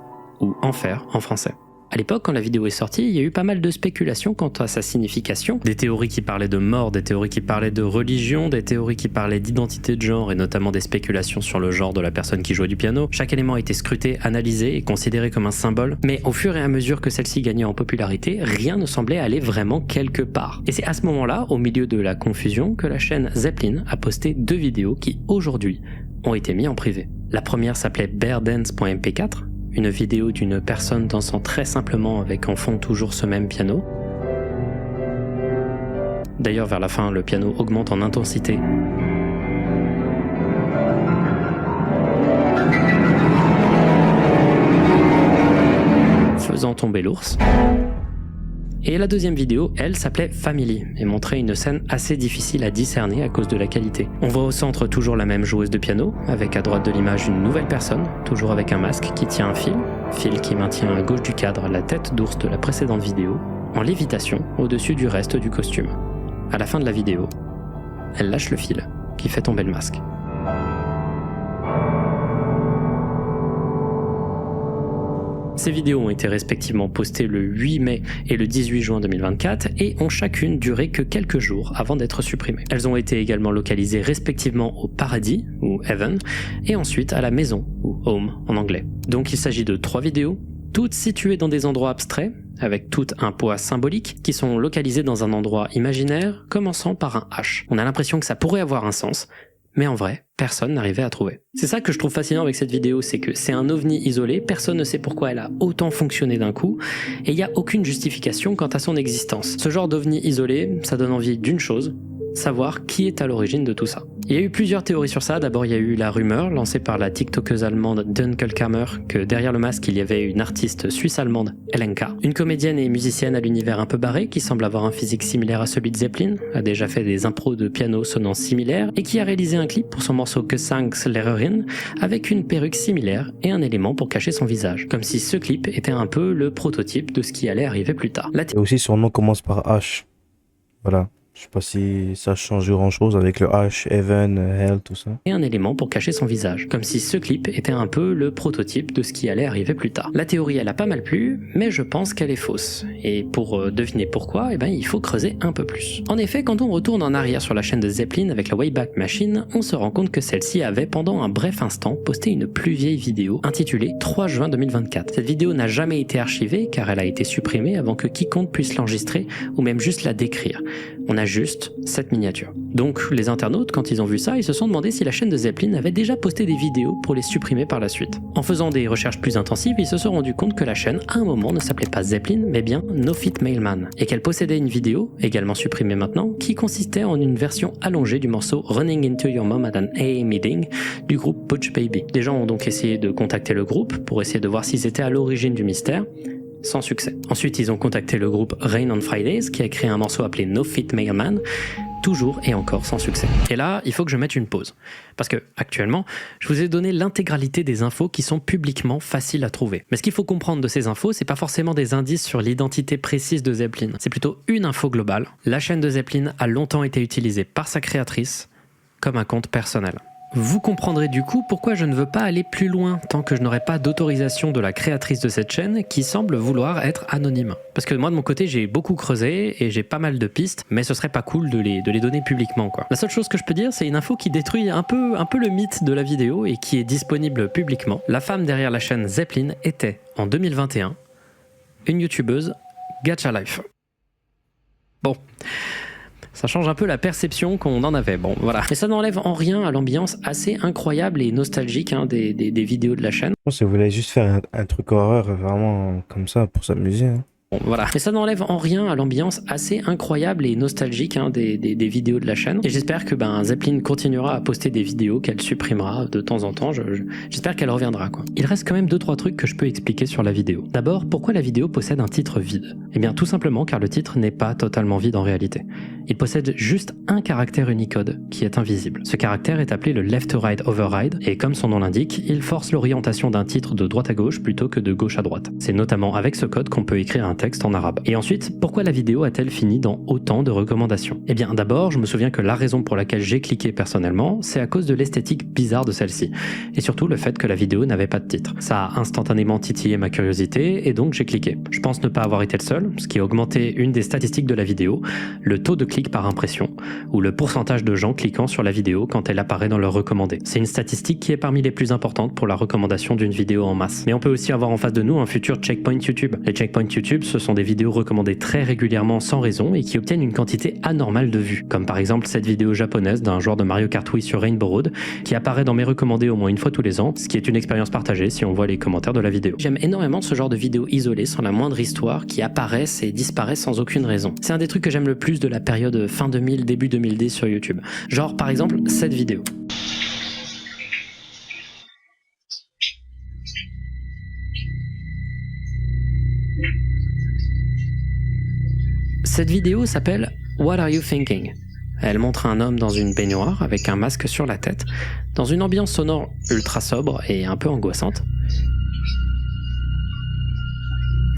ou Enfer en français. À l'époque, quand la vidéo est sortie, il y a eu pas mal de spéculations quant à sa signification. Des théories qui parlaient de mort, des théories qui parlaient de religion, des théories qui parlaient d'identité de genre et notamment des spéculations sur le genre de la personne qui jouait du piano. Chaque élément a été scruté, analysé et considéré comme un symbole, mais au fur et à mesure que celle-ci gagnait en popularité, rien ne semblait aller vraiment quelque part. Et c'est à ce moment-là, au milieu de la confusion, que la chaîne Zeppelin a posté 2 vidéos qui, aujourd'hui, ont été mises en privé. La première s'appelait beardance.mp4, une vidéo d'une personne dansant très simplement avec en fond toujours ce même piano. D'ailleurs, vers la fin, le piano augmente en intensité. Faisant tomber l'ours. Et la deuxième vidéo, elle, s'appelait Family et montrait une scène assez difficile à discerner à cause de la qualité. On voit au centre toujours la même joueuse de piano, avec à droite de l'image une nouvelle personne, toujours avec un masque qui tient un fil qui maintient à gauche du cadre la tête d'ours de la précédente vidéo, en lévitation au-dessus du reste du costume. À la fin de la vidéo, elle lâche le fil, qui fait tomber le masque. Ces vidéos ont été respectivement postées le 8 mai et le 18 juin 2024 et ont chacune duré que quelques jours avant d'être supprimées. Elles ont été également localisées respectivement au paradis, ou heaven, et ensuite à la maison, ou home en anglais. Donc il s'agit de 3 vidéos, toutes situées dans des endroits abstraits, avec tout un poids symbolique, qui sont localisées dans un endroit imaginaire, commençant par un H. On a l'impression que ça pourrait avoir un sens, mais en vrai, personne n'arrivait à trouver. C'est ça que je trouve fascinant avec cette vidéo, c'est que c'est un ovni isolé, personne ne sait pourquoi elle a autant fonctionné d'un coup, et il n'y a aucune justification quant à son existence. Ce genre d'ovni isolé, ça donne envie d'une chose, savoir qui est à l'origine de tout ça. Il y a eu plusieurs théories sur ça. D'abord, il y a eu la rumeur lancée par la tiktokeuse allemande Dunkelkammer que derrière le masque, il y avait une artiste suisse-allemande, Elenka, une comédienne et musicienne à l'univers un peu barré qui semble avoir un physique similaire à celui de Zeppelin, a déjà fait des impros de piano sonnant similaires et qui a réalisé un clip pour son morceau Gesangslehrerin avec une perruque similaire et un élément pour cacher son visage. Comme si ce clip était un peu le prototype de ce qui allait arriver plus tard. Et aussi son nom commence par H. Voilà. Je sais pas si ça change grand chose avec le H, Heaven, Hell, tout ça. Et un élément pour cacher son visage. Comme si ce clip était un peu le prototype de ce qui allait arriver plus tard. La théorie, elle a pas mal plu, mais je pense qu'elle est fausse. Et pour deviner pourquoi, il faut creuser un peu plus. En effet, quand on retourne en arrière sur la chaîne de Zeppelin avec la Wayback Machine, on se rend compte que celle-ci avait pendant un bref instant posté une plus vieille vidéo intitulée 3 juin 2024. Cette vidéo n'a jamais été archivée car elle a été supprimée avant que quiconque puisse l'enregistrer ou même juste la décrire. On a juste cette miniature. Donc les internautes, quand ils ont vu ça, ils se sont demandé si la chaîne de Zeppelin avait déjà posté des vidéos pour les supprimer par la suite. En faisant des recherches plus intensives, ils se sont rendus compte que la chaîne, à un moment, ne s'appelait pas Zeppelin, mais bien No Fit Mailman, et qu'elle possédait une vidéo, également supprimée maintenant, qui consistait en une version allongée du morceau Running Into Your Mom at an AA Meeting du groupe Butch Baby. Les gens ont donc essayé de contacter le groupe pour essayer de voir s'ils étaient à l'origine du mystère, sans succès. Ensuite, ils ont contacté le groupe Rain on Fridays, qui a créé un morceau appelé No Fit Mailman, toujours et encore sans succès. Et là, il faut que je mette une pause. Parce que, actuellement, je vous ai donné l'intégralité des infos qui sont publiquement faciles à trouver. Mais ce qu'il faut comprendre de ces infos, c'est pas forcément des indices sur l'identité précise de Zeppelin. C'est plutôt une info globale. La chaîne de Zeppelin a longtemps été utilisée par sa créatrice comme un compte personnel. Vous comprendrez du coup pourquoi je ne veux pas aller plus loin tant que je n'aurai pas d'autorisation de la créatrice de cette chaîne qui semble vouloir être anonyme. Parce que moi de mon côté j'ai beaucoup creusé et j'ai pas mal de pistes, mais ce serait pas cool de les donner publiquement quoi. La seule chose que je peux dire, c'est une info qui détruit un peu le mythe de la vidéo et qui est disponible publiquement. La femme derrière la chaîne Zeppelin était, en 2021, une youtubeuse Gacha Life. Bon. Ça change un peu la perception qu'on en avait, bon voilà. Mais ça n'enlève en rien à l'ambiance assez incroyable et nostalgique des vidéos de la chaîne. Si vous voulez juste faire un truc horreur vraiment comme ça pour s'amuser. Hein. Bon, voilà. Mais ça n'enlève en rien à l'ambiance assez incroyable et nostalgique des vidéos de la chaîne. Et j'espère que Zeppelin continuera à poster des vidéos qu'elle supprimera de temps en temps. J'espère qu'elle reviendra quoi. Il reste quand même 2-3 trucs que je peux expliquer sur la vidéo. D'abord, pourquoi la vidéo possède un titre vide ? Eh bien tout simplement car le titre n'est pas totalement vide en réalité. Il possède juste un caractère Unicode qui est invisible. Ce caractère est appelé le Left to Right Override et comme son nom l'indique, il force l'orientation d'un titre de droite à gauche plutôt que de gauche à droite. C'est notamment avec ce code qu'on peut écrire un texte en arabe. Et ensuite, pourquoi la vidéo a-t-elle fini dans autant de recommandations? Eh bien d'abord, je me souviens que la raison pour laquelle j'ai cliqué personnellement, c'est à cause de l'esthétique bizarre de celle-ci. Et surtout le fait que la vidéo n'avait pas de titre. Ça a instantanément titillé ma curiosité et donc j'ai cliqué. Je pense ne pas avoir été le seul, ce qui a augmenté une des statistiques de la vidéo, le taux de clic par impression, ou le pourcentage de gens cliquant sur la vidéo quand elle apparaît dans leurs recommandés. C'est une statistique qui est parmi les plus importantes pour la recommandation d'une vidéo en masse. Mais on peut aussi avoir en face de nous un futur checkpoint YouTube. Les checkpoints YouTube, ce sont des vidéos recommandées très régulièrement sans raison et qui obtiennent une quantité anormale de vues. Comme par exemple cette vidéo japonaise d'un joueur de Mario Kart Wii sur Rainbow Road qui apparaît dans mes recommandés au moins une fois tous les ans, ce qui est une expérience partagée si on voit les commentaires de la vidéo. J'aime énormément ce genre de vidéos isolées sans la moindre histoire qui apparaissent et disparaissent sans aucune raison. C'est un des trucs que j'aime le plus de la période fin 2000, début 2010 sur YouTube. Genre par exemple cette vidéo. Cette vidéo s'appelle What Are You Thinking? Elle montre un homme dans une baignoire avec un masque sur la tête, dans une ambiance sonore ultra sobre et un peu angoissante.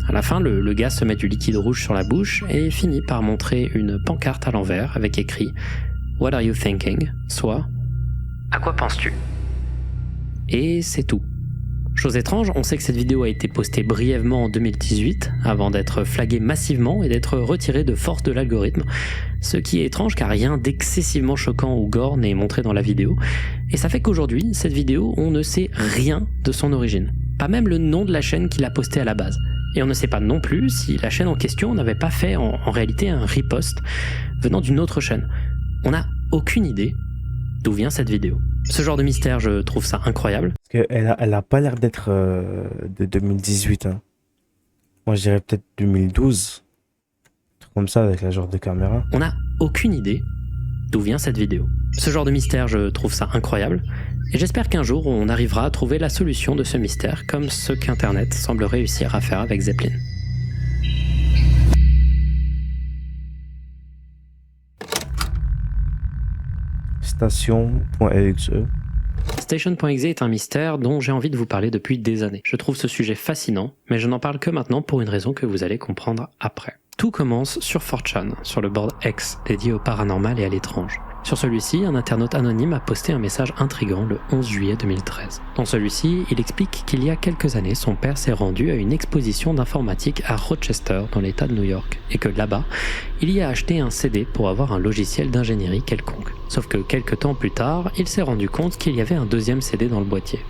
À la fin, le gars se met du liquide rouge sur la bouche et finit par montrer une pancarte à l'envers avec écrit What are you thinking? Soit à quoi penses-tu? Et c'est tout. Chose étrange, on sait que cette vidéo a été postée brièvement en 2018, avant d'être flaguée massivement et d'être retirée de force de l'algorithme, ce qui est étrange car rien d'excessivement choquant ou gore n'est montré dans la vidéo, et ça fait qu'aujourd'hui, cette vidéo, on ne sait rien de son origine. Pas même le nom de la chaîne qui l'a postée à la base. Et on ne sait pas non plus si la chaîne en question n'avait pas fait en réalité un repost venant d'une autre chaîne. On n'a aucune idée d'où vient cette vidéo. Ce genre de mystère, je trouve ça incroyable. Parce qu'elle a pas l'air d'être de 2018. Hein. Moi, je dirais peut-être 2012. Un truc comme ça, avec la genre de caméra. On n'a aucune idée d'où vient cette vidéo. Ce genre de mystère, je trouve ça incroyable. Et j'espère qu'un jour, on arrivera à trouver la solution de ce mystère, comme ce qu'Internet semble réussir à faire avec Zeppelin. Station.exe. Station.exe est un mystère dont j'ai envie de vous parler depuis des années. Je trouve ce sujet fascinant, mais je n'en parle que maintenant pour une raison que vous allez comprendre après. Tout commence sur 4chan, sur le board X, dédié au paranormal et à l'étrange. Sur celui-ci, un internaute anonyme a posté un message intriguant le 11 juillet 2013. Dans celui-ci, il explique qu'il y a quelques années, son père s'est rendu à une exposition d'informatique à Rochester, dans l'état de New York, et que là-bas, il y a acheté un CD pour avoir un logiciel d'ingénierie quelconque. Sauf que quelques temps plus tard, il s'est rendu compte qu'il y avait un deuxième CD dans le boîtier.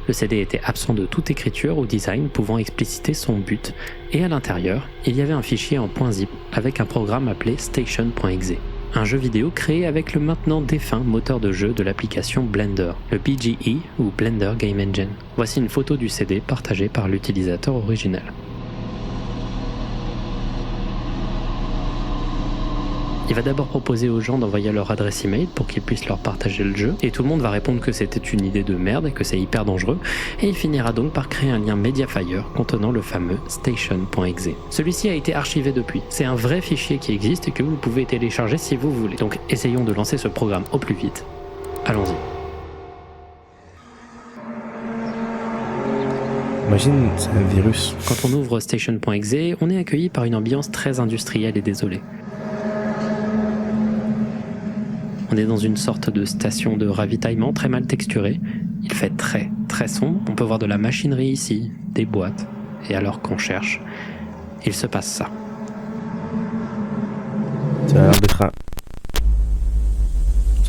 Le CD était absent de toute écriture ou design pouvant expliciter son but, et à l'intérieur, il y avait un fichier en .zip avec un programme appelé Station.exe. Un jeu vidéo créé avec le maintenant défunt moteur de jeu de l'application Blender, le BGE ou Blender Game Engine. Voici une photo du CD partagée par l'utilisateur original. Il va d'abord proposer aux gens d'envoyer leur adresse email pour qu'ils puissent leur partager le jeu, et tout le monde va répondre que c'était une idée de merde et que c'est hyper dangereux, et il finira donc par créer un lien Mediafire contenant le fameux Station.exe. Celui-ci a été archivé depuis. C'est un vrai fichier qui existe et que vous pouvez télécharger si vous voulez. Donc essayons de lancer ce programme au plus vite. Allons-y. Imagine, c'est un virus. Quand on ouvre Station.exe, on est accueilli par une ambiance très industrielle et désolée. On est dans une sorte de station de ravitaillement très mal texturée. Il fait très très sombre. On peut voir de la machinerie ici, des boîtes. Et alors qu'on cherche, il se passe ça. Ça a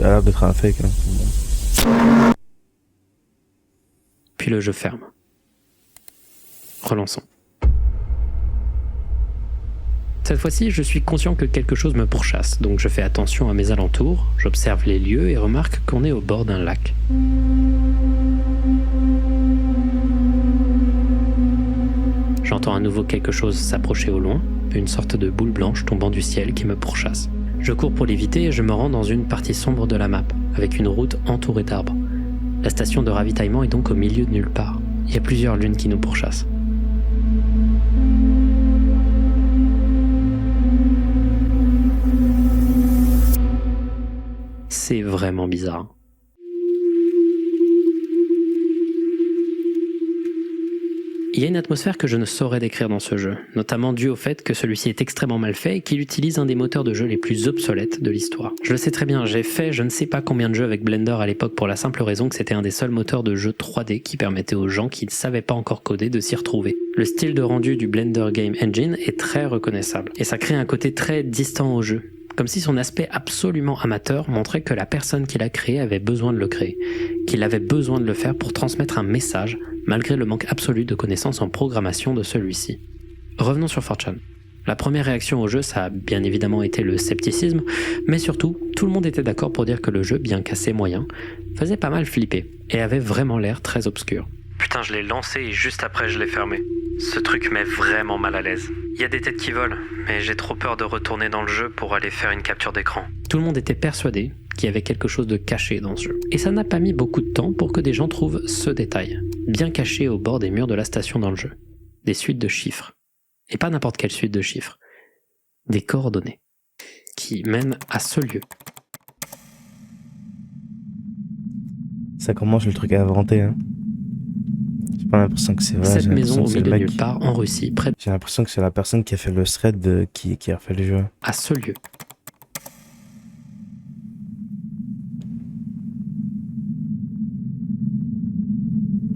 l'air d'être un fake. Hein. Puis le jeu ferme. Relançons. Cette fois-ci, je suis conscient que quelque chose me pourchasse, donc je fais attention à mes alentours, j'observe les lieux et remarque qu'on est au bord d'un lac. J'entends à nouveau quelque chose s'approcher au loin, une sorte de boule blanche tombant du ciel qui me pourchasse. Je cours pour l'éviter et je me rends dans une partie sombre de la map, avec une route entourée d'arbres. La station de ravitaillement est donc au milieu de nulle part. Il y a plusieurs lunes qui nous pourchassent. C'est vraiment bizarre. Il y a une atmosphère que je ne saurais décrire dans ce jeu, notamment dû au fait que celui-ci est extrêmement mal fait et qu'il utilise un des moteurs de jeu les plus obsolètes de l'histoire. Je le sais très bien, j'ai fait je ne sais pas combien de jeux avec Blender à l'époque pour la simple raison que c'était un des seuls moteurs de jeu 3D qui permettait aux gens qui ne savaient pas encore coder de s'y retrouver. Le style de rendu du Blender Game Engine est très reconnaissable, et ça crée un côté très distant au jeu. Comme si son aspect absolument amateur montrait que la personne qui l'a créé avait besoin de le créer, qu'il avait besoin de le faire pour transmettre un message, malgré le manque absolu de connaissances en programmation de celui-ci. Revenons sur 4chan. La première réaction au jeu, ça a bien évidemment été le scepticisme, mais surtout, tout le monde était d'accord pour dire que le jeu, bien qu'assez moyen, faisait pas mal flipper, et avait vraiment l'air très obscur. Putain, je l'ai lancé et juste après je l'ai fermé. Ce truc met vraiment mal à l'aise. Il y a des têtes qui volent, mais j'ai trop peur de retourner dans le jeu pour aller faire une capture d'écran. Tout le monde était persuadé qu'il y avait quelque chose de caché dans ce jeu. Et ça n'a pas mis beaucoup de temps pour que des gens trouvent ce détail, bien caché au bord des murs de la station dans le jeu. Des suites de chiffres. Et pas n'importe quelle suite de chiffres. Des coordonnées. Qui mènent à ce lieu. Ça commence le truc à inventer, hein. J'ai pas l'impression que c'est vrai. Cette maison au milieu de nulle part en Russie, près J'ai l'impression que c'est la personne qui a fait le thread qui a refait le jeu. à ce lieu.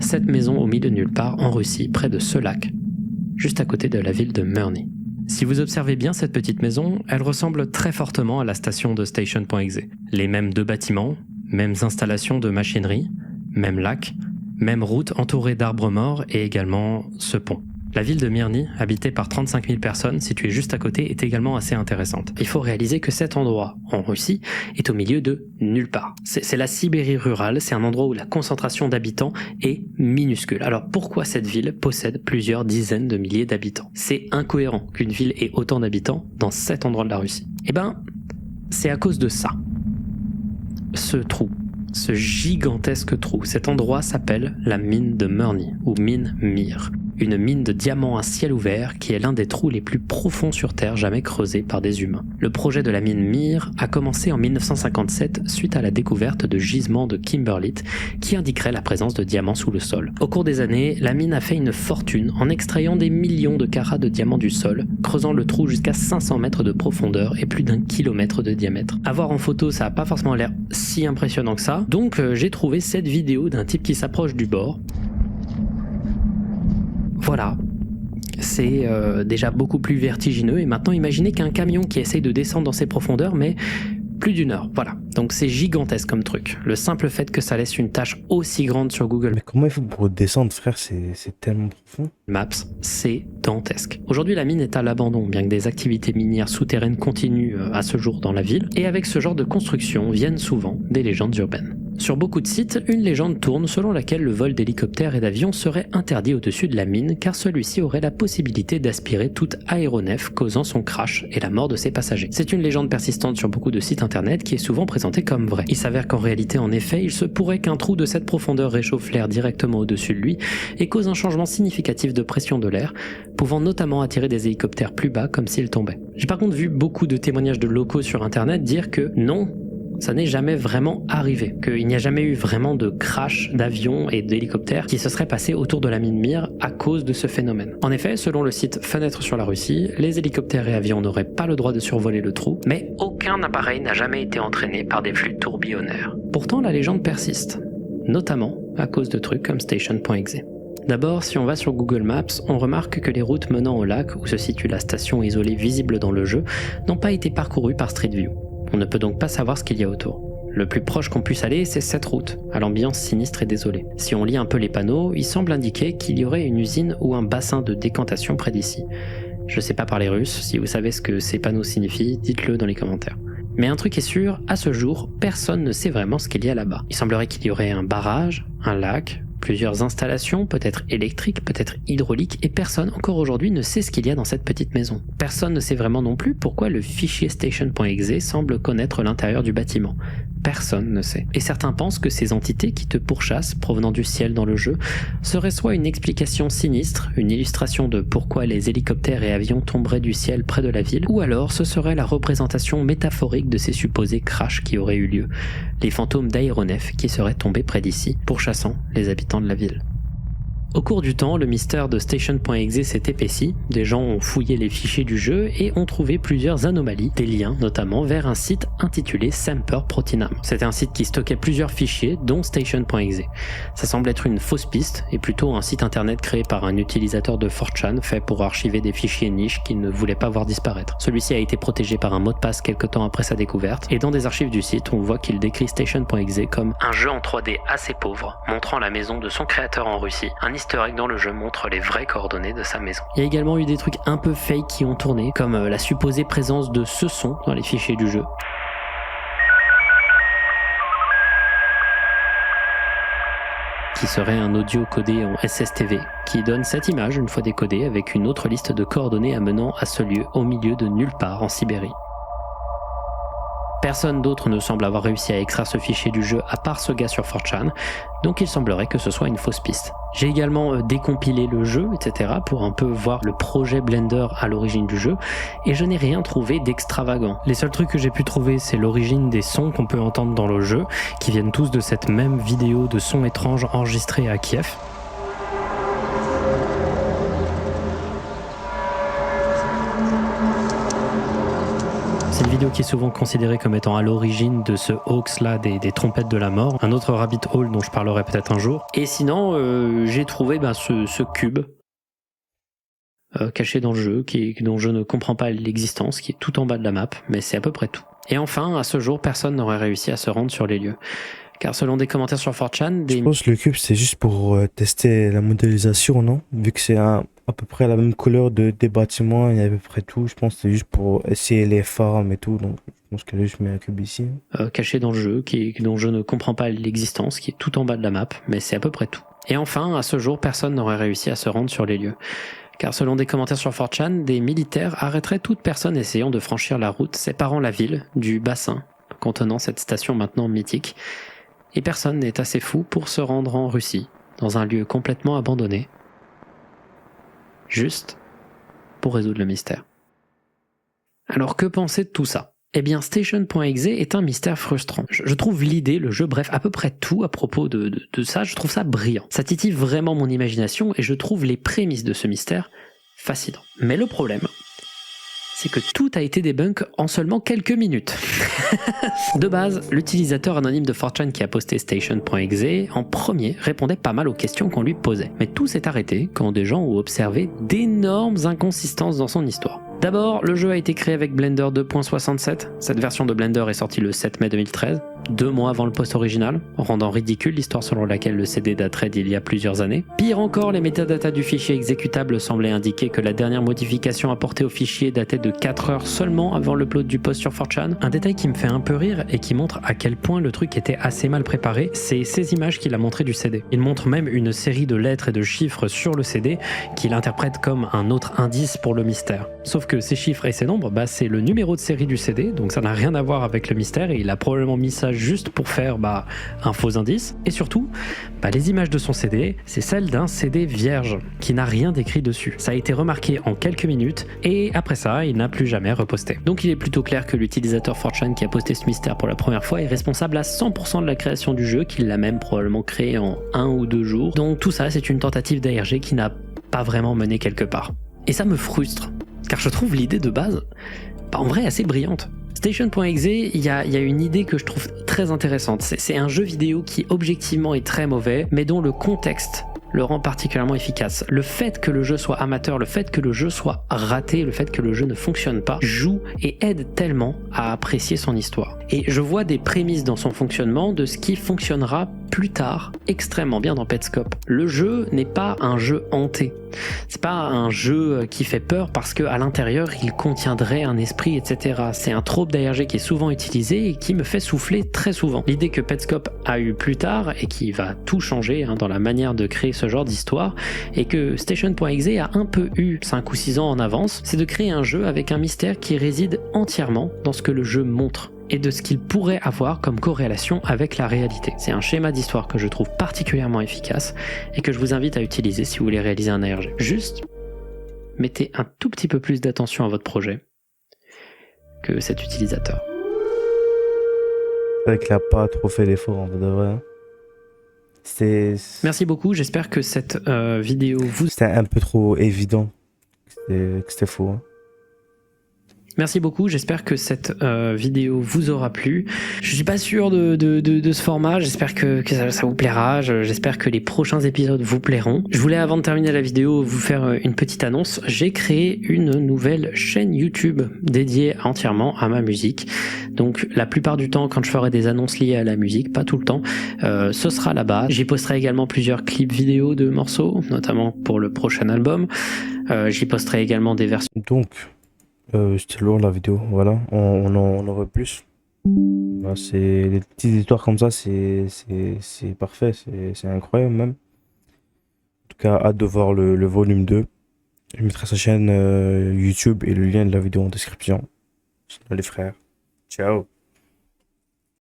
Cette maison au milieu de nulle part en Russie, près de ce lac, juste à côté de la ville de Murny. Si vous observez bien cette petite maison, elle ressemble très fortement à la station de Station.exe. Les mêmes deux bâtiments, mêmes installations de machinerie, même lac, même route entourée d'arbres morts et également ce pont. La ville de Myrny, habitée par 35 000 personnes, située juste à côté, est également assez intéressante. Il faut réaliser que cet endroit, en Russie, est au milieu de nulle part. C'est la Sibérie rurale, c'est un endroit où la concentration d'habitants est minuscule. Alors pourquoi cette ville possède plusieurs dizaines de milliers d'habitants? C'est incohérent qu'une ville ait autant d'habitants dans cet endroit de la Russie. Eh ben, c'est à cause de ça. Ce trou. Ce gigantesque trou, cet endroit s'appelle la mine de Murny, ou mine Mir. Une mine de diamants à ciel ouvert qui est l'un des trous les plus profonds sur Terre jamais creusés par des humains. Le projet de la mine Mir a commencé en 1957 suite à la découverte de gisements de kimberlite qui indiqueraient la présence de diamants sous le sol. Au cours des années, la mine a fait une fortune en extrayant des millions de carats de diamants du sol, creusant le trou jusqu'à 500 mètres de profondeur et plus d'1 kilomètre de diamètre. À voir en photo, ça n'a pas forcément l'air si impressionnant que ça, donc j'ai trouvé cette vidéo d'un type qui s'approche du bord. Voilà, c'est déjà beaucoup plus vertigineux et maintenant imaginez qu'un camion qui essaye de descendre dans ces profondeurs met plus d'une heure, voilà. Donc c'est gigantesque comme truc. Le simple fait que ça laisse une tâche aussi grande sur Google Mais comment il faut pour descendre, frère? C'est tellement profond. Maps, c'est dantesque. Aujourd'hui, la mine est à l'abandon, bien que des activités minières souterraines continuent à ce jour dans la ville, et avec ce genre de construction viennent souvent des légendes urbaines. Sur beaucoup de sites, une légende tourne selon laquelle le vol d'hélicoptères et d'avions serait interdit au-dessus de la mine car celui-ci aurait la possibilité d'aspirer toute aéronef causant son crash et la mort de ses passagers. C'est une légende persistante sur beaucoup de sites internet qui est souvent présentée comme vraie. Il s'avère qu'en réalité, en effet, il se pourrait qu'un trou de cette profondeur réchauffe l'air directement au-dessus de lui et cause un changement significatif de pression de l'air, pouvant notamment attirer des hélicoptères plus bas comme s'ils tombaient. J'ai par contre vu beaucoup de témoignages de locaux sur internet dire que non, ça n'est jamais vraiment arrivé, qu'il n'y a jamais eu vraiment de crash d'avions et d'hélicoptères qui se seraient passés autour de la mine Mir à cause de ce phénomène. En effet, selon le site Fenêtre sur la Russie, les hélicoptères et avions n'auraient pas le droit de survoler le trou, mais aucun appareil n'a jamais été entraîné par des flux tourbillonnaires. Pourtant, la légende persiste, notamment à cause de trucs comme Station.exe. D'abord, si on va sur Google Maps, on remarque que les routes menant au lac où se situe la station isolée visible dans le jeu n'ont pas été parcourues par Street View. On ne peut donc pas savoir ce qu'il y a autour. Le plus proche qu'on puisse aller, c'est cette route, à l'ambiance sinistre et désolée. Si on lit un peu les panneaux, il semble indiquer qu'il y aurait une usine ou un bassin de décantation près d'ici. Je sais pas parler russe, si vous savez ce que ces panneaux signifient, dites-le dans les commentaires. Mais un truc est sûr, à ce jour, personne ne sait vraiment ce qu'il y a là-bas. Il semblerait qu'il y aurait un barrage, un lac, plusieurs installations, peut-être électriques, peut-être hydrauliques, et personne encore aujourd'hui ne sait ce qu'il y a dans cette petite maison. Personne ne sait vraiment non plus pourquoi le fichier Station.exe semble connaître l'intérieur du bâtiment. Personne ne sait. Et certains pensent que ces entités qui te pourchassent, provenant du ciel dans le jeu, seraient soit une explication sinistre, une illustration de pourquoi les hélicoptères et avions tomberaient du ciel près de la ville, ou alors ce serait la représentation métaphorique de ces supposés crashs qui auraient eu lieu, les fantômes d'aéronefs qui seraient tombés près d'ici, pourchassant les habitants de la ville. Au cours du temps, le mystère de Station.exe s'est épaissi, des gens ont fouillé les fichiers du jeu et ont trouvé plusieurs anomalies, des liens notamment vers un site intitulé Semper Protinam. C'était un site qui stockait plusieurs fichiers, dont Station.exe. Ça semble être une fausse piste, et plutôt un site internet créé par un utilisateur de 4chan fait pour archiver des fichiers niches qu'il ne voulait pas voir disparaître. Celui-ci a été protégé par un mot de passe quelque temps après sa découverte, et dans des archives du site, on voit qu'il décrit Station.exe comme un jeu en 3D assez pauvre, montrant la maison de son créateur en Russie. Un easter egg dans le jeu montre les vraies coordonnées de sa maison. Il y a également eu des trucs un peu fake qui ont tourné, comme la supposée présence de ce son dans les fichiers du jeu. Qui serait un audio codé en SSTV, qui donne cette image une fois décodée avec une autre liste de coordonnées amenant à ce lieu au milieu de nulle part en Sibérie. Personne d'autre ne semble avoir réussi à extraire ce fichier du jeu à part ce gars sur 4chan, donc il semblerait que ce soit une fausse piste. J'ai également décompilé le jeu, etc. pour un peu voir le projet Blender à l'origine du jeu, et je n'ai rien trouvé d'extravagant. Les seuls trucs que j'ai pu trouver, c'est l'origine des sons qu'on peut entendre dans le jeu, qui viennent tous de cette même vidéo de sons étranges enregistrés à Kiev. C'est une vidéo qui est souvent considérée comme étant à l'origine de ce hoax-là des trompettes de la mort, un autre rabbit hole dont je parlerai peut-être un jour. Et sinon, j'ai trouvé ce cube caché dans le jeu, dont je ne comprends pas l'existence, qui est tout en bas de la map, mais c'est à peu près tout. Et enfin, à ce jour, personne n'aurait réussi à se rendre sur les lieux. Car selon des commentaires sur 4chan, Je pense que le cube c'est juste pour tester la modélisation, non? Vu que c'est à peu près la même couleur des bâtiments, il y a à peu près tout. Je pense que c'est juste pour essayer les formes et tout. Donc je pense que là je mets un cube ici. Caché dans le jeu, dont je ne comprends pas l'existence, qui est tout en bas de la map, mais c'est à peu près tout. Et enfin, à ce jour, personne n'aurait réussi à se rendre sur les lieux. Car selon des commentaires sur 4chan, des militaires arrêteraient toute personne essayant de franchir la route séparant la ville du bassin contenant cette station maintenant mythique. Et personne n'est assez fou pour se rendre en Russie, dans un lieu complètement abandonné, juste pour résoudre le mystère. Alors que penser de tout ça? Eh bien, Station.exe est un mystère frustrant. Je trouve l'idée, le jeu, bref, à peu près tout à propos de ça, je trouve ça brillant. Ça titille vraiment mon imagination et je trouve les prémices de ce mystère fascinants. Mais le problème, c'est que tout a été débunk en seulement quelques minutes. De base, l'utilisateur anonyme de 4chan qui a posté Station.exe en premier répondait pas mal aux questions qu'on lui posait. Mais tout s'est arrêté quand des gens ont observé d'énormes inconsistances dans son histoire. D'abord, le jeu a été créé avec Blender 2.67. Cette version de Blender est sortie le 7 mai 2013, 2 mois avant le post original, rendant ridicule l'histoire selon laquelle le CD daterait d'il y a plusieurs années. Pire encore, les métadatas du fichier exécutable semblaient indiquer que la dernière modification apportée au fichier datait de 4 heures seulement avant l'upload du post sur 4chan. Un détail qui me fait un peu rire et qui montre à quel point le truc était assez mal préparé, c'est ces images qu'il a montrées du CD. Il montre même une série de lettres et de chiffres sur le CD qu'il interprète comme un autre indice pour le mystère. Sauf que ces chiffres et ces nombres, c'est le numéro de série du CD, donc ça n'a rien à voir avec le mystère et il a probablement mis ça juste pour faire un faux indice. Et surtout, les images de son CD, c'est celle d'un CD vierge qui n'a rien d'écrit dessus. Ça a été remarqué en quelques minutes et après ça, il n'a plus jamais reposté. Donc il est plutôt clair que l'utilisateur 4chan qui a posté ce mystère pour la première fois est responsable à 100% de la création du jeu, qu'il l'a même probablement créé en 1 ou 2 jours. Donc tout ça, c'est une tentative d'ARG qui n'a pas vraiment mené quelque part. Et ça me frustre, car je trouve l'idée de base, en vrai, assez brillante. Station.exe, il y a une idée que je trouve très intéressante. C'est un jeu vidéo qui objectivement est très mauvais, mais dont le contexte le rend particulièrement efficace. Le fait que le jeu soit amateur, le fait que le jeu soit raté, le fait que le jeu ne fonctionne pas, joue et aide tellement à apprécier son histoire. Et je vois des prémices dans son fonctionnement de ce qui fonctionnera plus tard extrêmement bien dans Petscop. Le jeu n'est pas un jeu hanté. C'est pas un jeu qui fait peur parce qu'à l'intérieur il contiendrait un esprit, etc. C'est un trope d'ARG qui est souvent utilisé et qui me fait souffler très souvent. L'idée que Petscop a eu plus tard et qui va tout changer dans la manière de créer ce genre d'histoire, et que Station.exe a un peu eu 5 ou 6 ans en avance, c'est de créer un jeu avec un mystère qui réside entièrement dans ce que le jeu montre et de ce qu'il pourrait avoir comme corrélation avec la réalité. C'est un schéma d'histoire que je trouve particulièrement efficace et que je vous invite à utiliser si vous voulez réaliser un ARG. Juste, mettez un tout petit peu plus d'attention à votre projet que cet utilisateur. C'est vrai qu'il n'a pas trop fait d'efforts en vrai. Merci beaucoup, j'espère que cette vidéo vous... C'était un peu trop évident que c'était faux. Hein. Merci beaucoup, j'espère que cette vidéo vous aura plu. Je suis pas sûr de ce format, j'espère que ça vous plaira, j'espère que les prochains épisodes vous plairont. Je voulais avant de terminer la vidéo vous faire une petite annonce. J'ai créé une nouvelle chaîne YouTube dédiée entièrement à ma musique. Donc la plupart du temps quand je ferai des annonces liées à la musique, pas tout le temps, ce sera là-bas. J'y posterai également plusieurs clips vidéo de morceaux, notamment pour le prochain album. J'y posterai également des versions. Donc... c'était lourd la vidéo, voilà, on en veut plus. Bah, c'est des petites histoires comme ça, c'est parfait, c'est incroyable même. En tout cas, hâte de voir le volume 2. Je mettrai sa chaîne YouTube et le lien de la vidéo en description. Sinon, les frères, ciao.